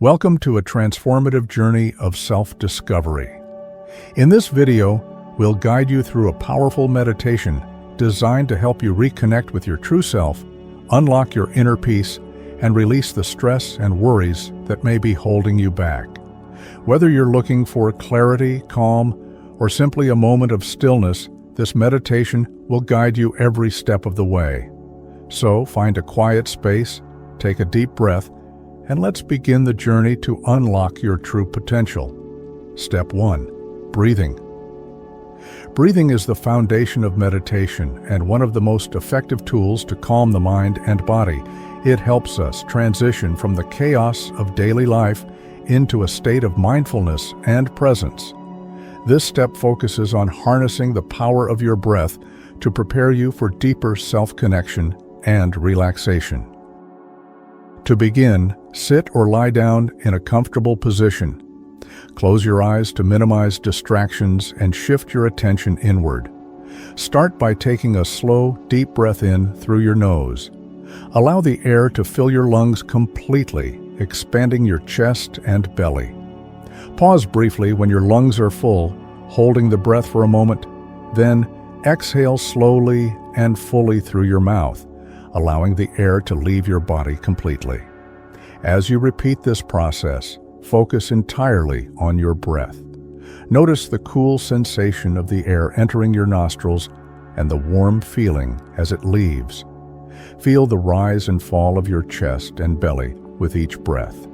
Welcome to a transformative journey of self-discovery. In this video, we'll guide you through a powerful meditation designed to help you reconnect with your true self, unlock your inner peace, and release the stress and worries that may be holding you back. Whether you're looking for clarity, calm, or simply a moment of stillness, this meditation will guide you every step of the way. So, find a quiet space, take a deep breath, and let's begin the journey to unlock your true potential. Step 1. Breathing. Breathing is the foundation of meditation and one of the most effective tools to calm the mind and body. It helps us transition from the chaos of daily life into a state of mindfulness and presence. This step focuses on harnessing the power of your breath to prepare you for deeper self-connection and relaxation. To begin, sit or lie down in a comfortable position. Close your eyes to minimize distractions and shift your attention inward. Start by taking a slow, deep breath in through your nose. Allow the air to fill your lungs completely, expanding your chest and belly. Pause briefly when your lungs are full, holding the breath for a moment. Then, exhale slowly and fully through your mouth, allowing the air to leave your body completely. As you repeat this process, focus entirely on your breath. Notice the cool sensation of the air entering your nostrils and the warm feeling as it leaves. Feel the rise and fall of your chest and belly with each breath.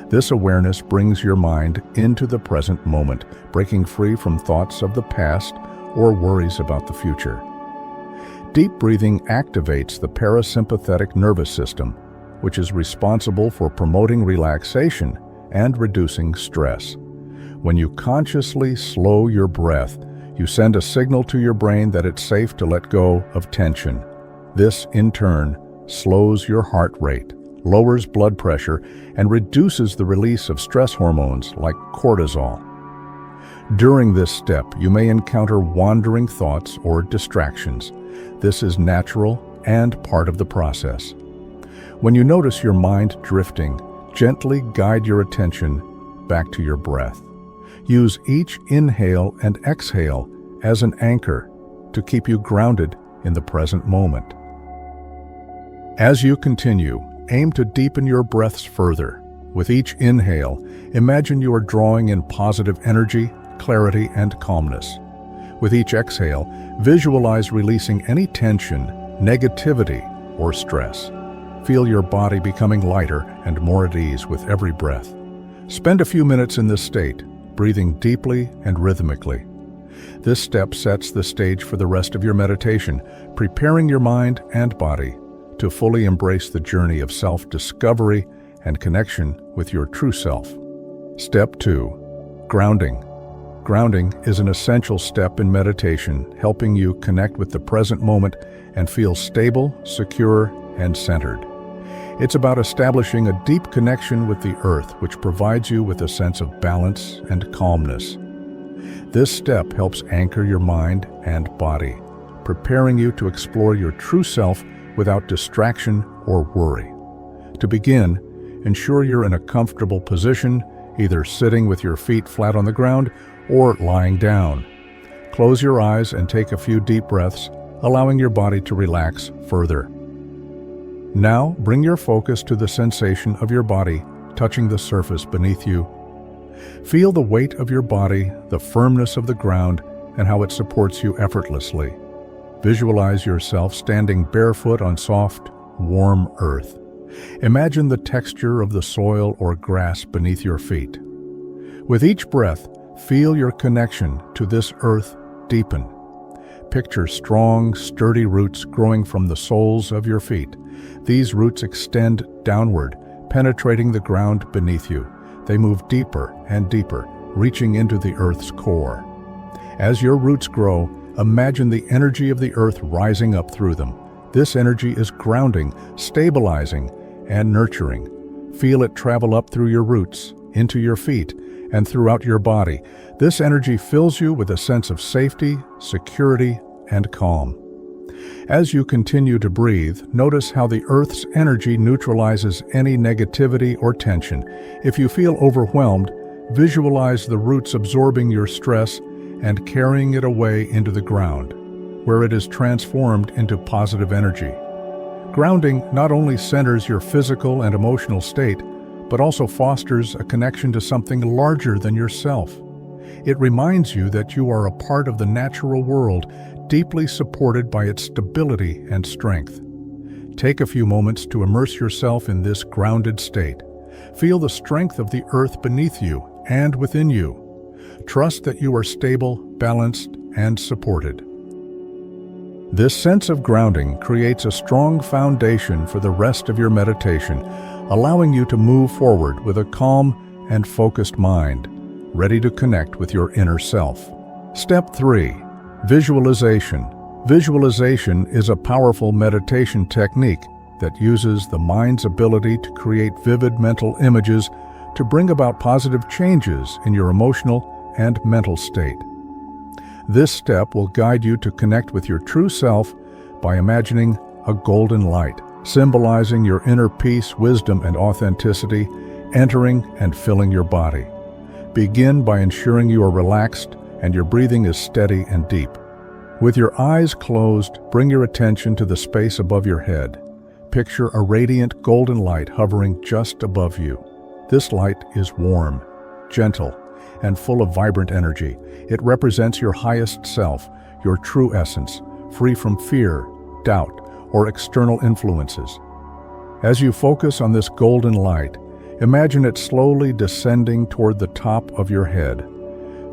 This awareness brings your mind into the present moment, breaking free from thoughts of the past or worries about the future. Deep breathing activates the parasympathetic nervous system, which is responsible for promoting relaxation and reducing stress. When you consciously slow your breath, you send a signal to your brain that it's safe to let go of tension. This, in turn, slows your heart rate, lowers blood pressure, and reduces the release of stress hormones like cortisol. During this step, you may encounter wandering thoughts or distractions. This is natural and part of the process. When you notice your mind drifting, gently guide your attention back to your breath. Use each inhale and exhale as an anchor to keep you grounded in the present moment. As you continue, aim to deepen your breaths further. With each inhale, imagine you are drawing in positive energy, clarity, and calmness. With each exhale, visualize releasing any tension, negativity, or stress. Feel your body becoming lighter and more at ease with every breath. Spend a few minutes in this state, breathing deeply and rhythmically. This step sets the stage for the rest of your meditation, preparing your mind and body to fully embrace the journey of self-discovery and connection with your true self. Step 2. Grounding. Grounding is an essential step in meditation, helping you connect with the present moment and feel stable, secure, and centered. It's about establishing a deep connection with the earth, which provides you with a sense of balance and calmness. This step helps anchor your mind and body, preparing you to explore your true self without distraction or worry. To begin, ensure you're in a comfortable position, either sitting with your feet flat on the ground or lying down. Close your eyes and take a few deep breaths, allowing your body to relax further. Now, bring your focus to the sensation of your body touching the surface beneath you. Feel the weight of your body, the firmness of the ground, and how it supports you effortlessly. Visualize yourself standing barefoot on soft, warm earth. Imagine the texture of the soil or grass beneath your feet. With each breath, feel your connection to this earth deepen. Picture strong, sturdy roots growing from the soles of your feet. These roots extend downward, penetrating the ground beneath you. They move deeper and deeper, reaching into the earth's core. As your roots grow, imagine the energy of the earth rising up through them. This energy is grounding, stabilizing, and nurturing. Feel it travel up through your roots, into your feet, and throughout your body. This energy fills you with a sense of safety, security, and calm. As you continue to breathe, notice how the Earth's energy neutralizes any negativity or tension. If you feel overwhelmed, visualize the roots absorbing your stress and carrying it away into the ground, where it is transformed into positive energy. Grounding not only centers your physical and emotional state, but also fosters a connection to something larger than yourself. It reminds you that you are a part of the natural world, deeply supported by its stability and strength. Take a few moments to immerse yourself in this grounded state. Feel the strength of the earth beneath you and within you. Trust that you are stable, balanced, and supported. This sense of grounding creates a strong foundation for the rest of your meditation, allowing you to move forward with a calm and focused mind, ready to connect with your inner self. Step 3. Visualization. Visualization is a powerful meditation technique that uses the mind's ability to create vivid mental images to bring about positive changes in your emotional and mental state. This step will guide you to connect with your true self by imagining a golden light, symbolizing your inner peace, wisdom, and authenticity, entering and filling your body. Begin by ensuring you are relaxed and your breathing is steady and deep. With your eyes closed, bring your attention to the space above your head. Picture a radiant golden light hovering just above you. This light is warm, gentle, and full of vibrant energy. It represents your highest self, your true essence, free from fear, doubt, or external influences. As you focus on this golden light, imagine it slowly descending toward the top of your head.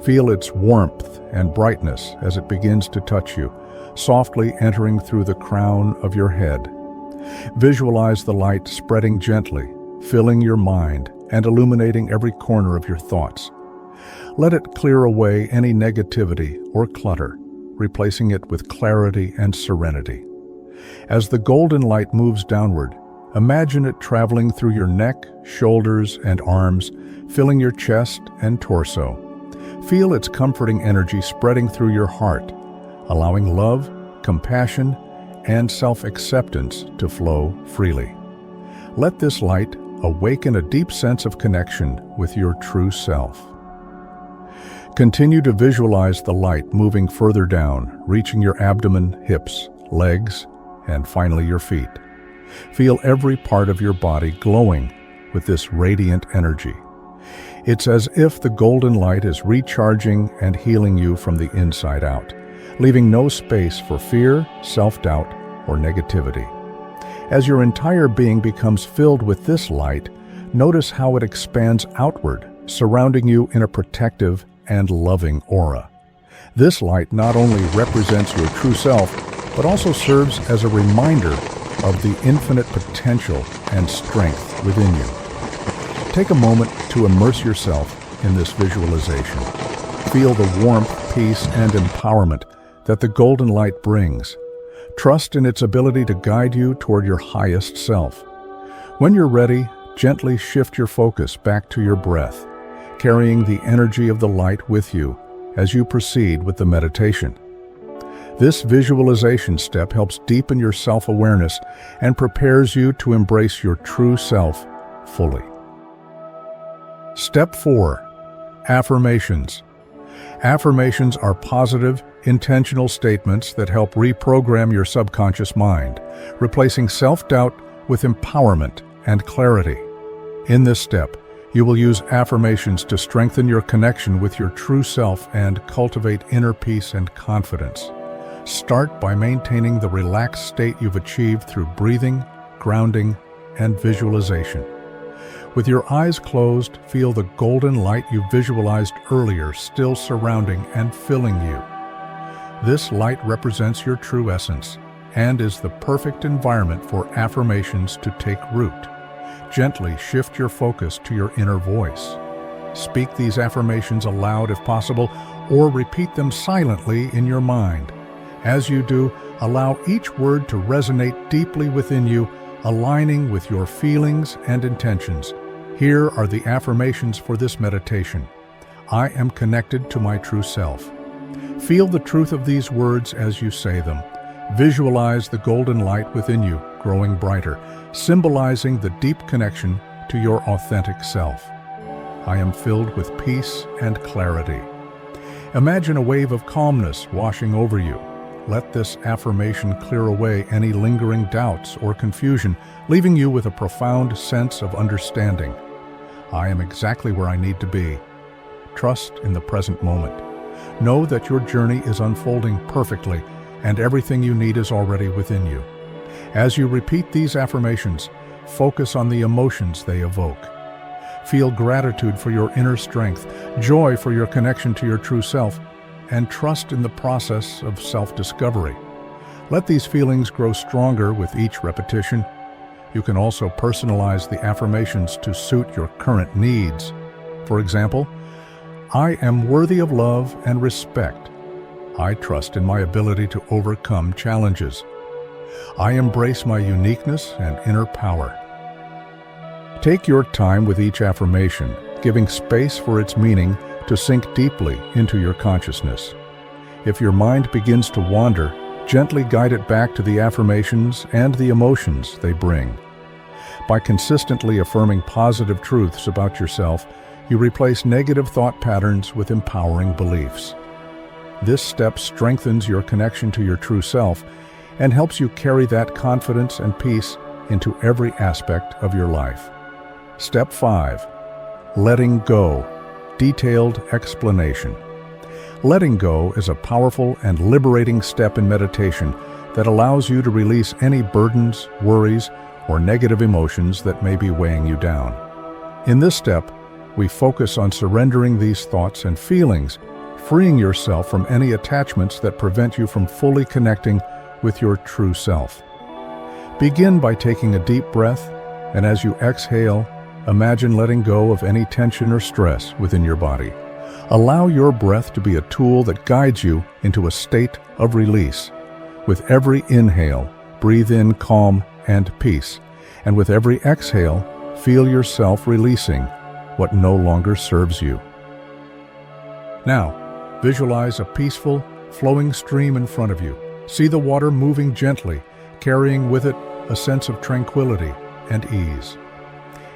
Feel its warmth and brightness as it begins to touch you, softly entering through the crown of your head. Visualize the light spreading gently, filling your mind and illuminating every corner of your thoughts. Let it clear away any negativity or clutter, replacing it with clarity and serenity. As the golden light moves downward, imagine it traveling through your neck, shoulders, and arms, filling your chest and torso. Feel its comforting energy spreading through your heart, allowing love, compassion, and self-acceptance to flow freely. Let this light awaken a deep sense of connection with your true self. Continue to visualize the light moving further down, reaching your abdomen, hips, legs, and finally your feet. Feel every part of your body glowing with this radiant energy. It's as if the golden light is recharging and healing you from the inside out, leaving no space for fear, self-doubt, or negativity. As your entire being becomes filled with this light, notice how it expands outward, surrounding you in a protective and loving aura. This light not only represents your true self, but also serves as a reminder of the infinite potential and strength within you. Take a moment to immerse yourself in this visualization. Feel the warmth, peace, and empowerment that the golden light brings. Trust in its ability to guide you toward your highest self. When you're ready, gently shift your focus back to your breath, carrying the energy of the light with you as you proceed with the meditation. This visualization step helps deepen your self-awareness and prepares you to embrace your true self fully. Step 4. Affirmations. Affirmations are positive, intentional statements that help reprogram your subconscious mind, replacing self-doubt with empowerment and clarity. In this step, you will use affirmations to strengthen your connection with your true self and cultivate inner peace and confidence. Start by maintaining the relaxed state you've achieved through breathing, grounding, and visualization. With your eyes closed, feel the golden light you visualized earlier still surrounding and filling you. This light represents your true essence and is the perfect environment for affirmations to take root. Gently shift your focus to your inner voice. Speak these affirmations aloud if possible, or repeat them silently in your mind. As you do, allow each word to resonate deeply within you, aligning with your feelings and intentions. Here are the affirmations for this meditation. I am connected to my true self. Feel the truth of these words as you say them. Visualize the golden light within you growing brighter, symbolizing the deep connection to your authentic self. I am filled with peace and clarity. Imagine a wave of calmness washing over you. Let this affirmation clear away any lingering doubts or confusion, leaving you with a profound sense of understanding. I am exactly where I need to be. Trust in the present moment. Know that your journey is unfolding perfectly, and everything you need is already within you. As you repeat these affirmations, focus on the emotions they evoke. Feel gratitude for your inner strength, joy for your connection to your true self, and trust in the process of self-discovery. Let these feelings grow stronger with each repetition. You can also personalize the affirmations to suit your current needs. For example, I am worthy of love and respect. I trust in my ability to overcome challenges. I embrace my uniqueness and inner power. Take your time with each affirmation, giving space for its meaning to sink deeply into your consciousness. If your mind begins to wander, gently guide it back to the affirmations and the emotions they bring. By consistently affirming positive truths about yourself, you replace negative thought patterns with empowering beliefs. This step strengthens your connection to your true self and helps you carry that confidence and peace into every aspect of your life. Step 5. Letting go. Detailed explanation. Letting go is a powerful and liberating step in meditation that allows you to release any burdens, worries, or negative emotions that may be weighing you down. In this step, we focus on surrendering these thoughts and feelings, freeing yourself from any attachments that prevent you from fully connecting with your true self. Begin by taking a deep breath, and as you exhale, imagine letting go of any tension or stress within your body. Allow your breath to be a tool that guides you into a state of release. With every inhale, breathe in calm and peace, and with every exhale, feel yourself releasing what no longer serves you. Now, visualize a peaceful, flowing stream in front of you. See the water moving gently, carrying with it a sense of tranquility and ease.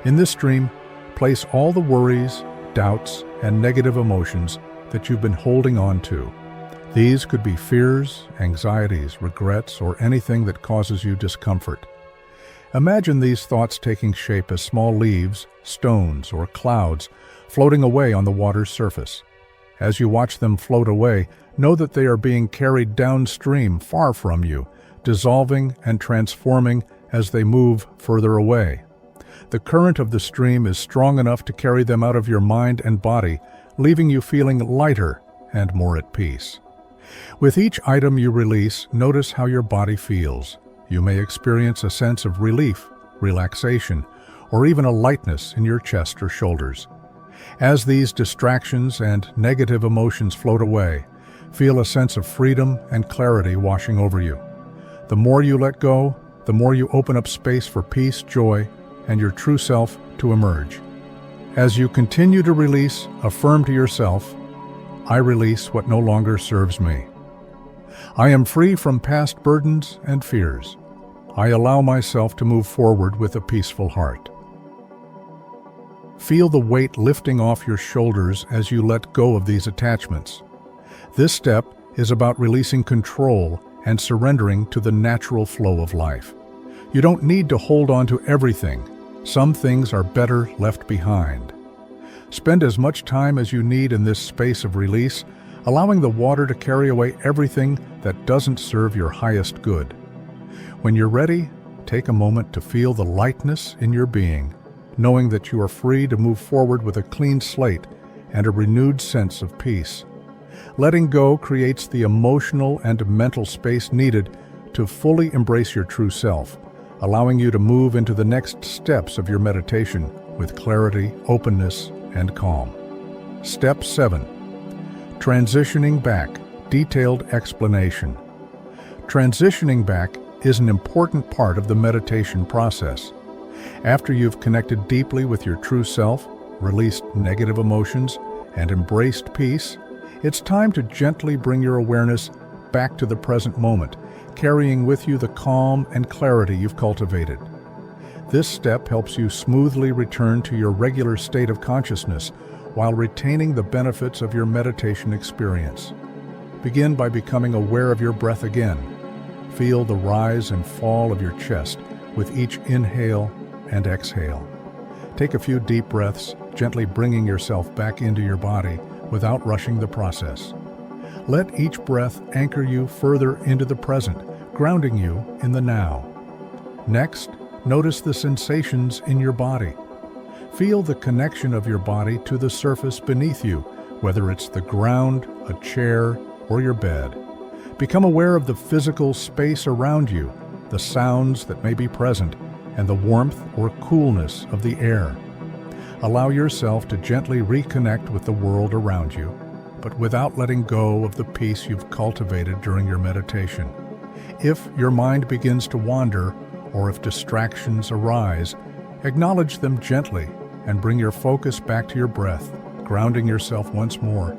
In this stream, place all the worries, doubts, and negative emotions that you've been holding on to. These could be fears, anxieties, regrets, or anything that causes you discomfort. Imagine these thoughts taking shape as small leaves, stones, or clouds floating away on the water's surface. As you watch them float away, know that they are being carried downstream far from you, dissolving and transforming as they move further away. The current of the stream is strong enough to carry them out of your mind and body, leaving you feeling lighter and more at peace. With each item you release, notice how your body feels. You may experience a sense of relief, relaxation, or even a lightness in your chest or shoulders. As these distractions and negative emotions float away, feel a sense of freedom and clarity washing over you. The more you let go, the more you open up space for peace, joy, and your true self to emerge. As you continue to release, affirm to yourself, I release what no longer serves me. I am free from past burdens and fears. I allow myself to move forward with a peaceful heart. Feel the weight lifting off your shoulders as you let go of these attachments. This step is about releasing control and surrendering to the natural flow of life. You don't need to hold on to everything. Some things are better left behind. Spend as much time as you need in this space of release, allowing the water to carry away everything that doesn't serve your highest good. When you're ready, take a moment to feel the lightness in your being, knowing that you are free to move forward with a clean slate and a renewed sense of peace. Letting go creates the emotional and mental space needed to fully embrace your true self, allowing you to move into the next steps of your meditation with clarity, openness, and calm. Step 7. Transitioning back. Detailed explanation. Transitioning back is an important part of the meditation process. After you've connected deeply with your true self, released negative emotions, and embraced peace, it's time to gently bring your awareness back to the present moment, carrying with you the calm and clarity you've cultivated. This step helps you smoothly return to your regular state of consciousness while retaining the benefits of your meditation experience. Begin by becoming aware of your breath again. Feel the rise and fall of your chest with each inhale and exhale. Take a few deep breaths, gently bringing yourself back into your body without rushing the process. Let each breath anchor you further into the present, grounding you in the now. Next, notice the sensations in your body. Feel the connection of your body to the surface beneath you, whether it's the ground, a chair, or your bed. Become aware of the physical space around you, the sounds that may be present, and the warmth or coolness of the air. Allow yourself to gently reconnect with the world around you, but without letting go of the peace you've cultivated during your meditation. If your mind begins to wander, or if distractions arise, acknowledge them gently and bring your focus back to your breath, grounding yourself once more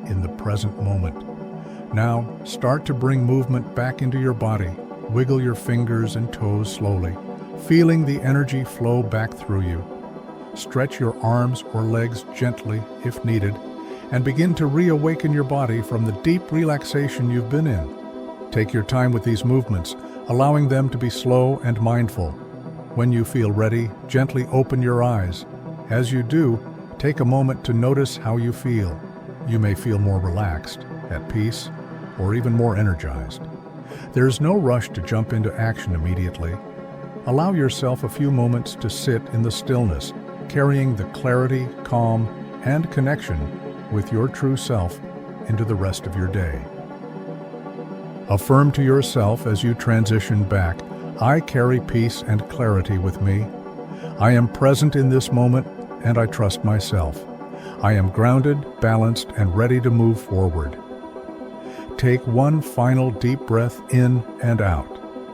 in the present moment. Now, start to bring movement back into your body. Wiggle your fingers and toes slowly, feeling the energy flow back through you. Stretch your arms or legs gently if needed, and begin to reawaken your body from the deep relaxation you've been in. Take your time with these movements, allowing them to be slow and mindful. When you feel ready, gently open your eyes. As you do, take a moment to notice how you feel. You may feel more relaxed, at peace, or even more energized. There's no rush to jump into action immediately. Allow yourself a few moments to sit in the stillness, carrying the clarity, calm, and connection with your true self into the rest of your day. Affirm to yourself as you transition back, I carry peace and clarity with me. I am present in this moment, and I trust myself. I am grounded, balanced, and ready to move forward. Take one final deep breath in and out,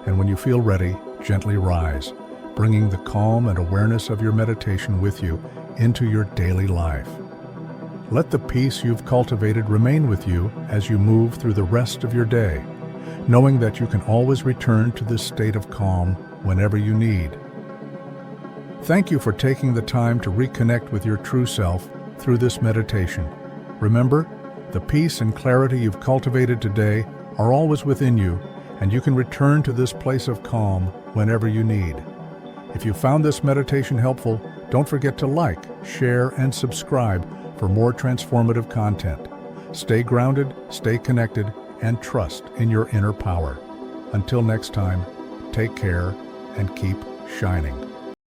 and when you feel ready, gently rise, bringing the calm and awareness of your meditation with you into your daily life. Let the peace you've cultivated remain with you as you move through the rest of your day, knowing that you can always return to this state of calm whenever you need. Thank you for taking the time to reconnect with your true self through this meditation. Remember, the peace and clarity you've cultivated today are always within you, and you can return to this place of calm whenever you need. If you found this meditation helpful, don't forget to like, share, and subscribe for more transformative content. Stay grounded, stay connected, and trust in your inner power. Until next time, take care and keep shining.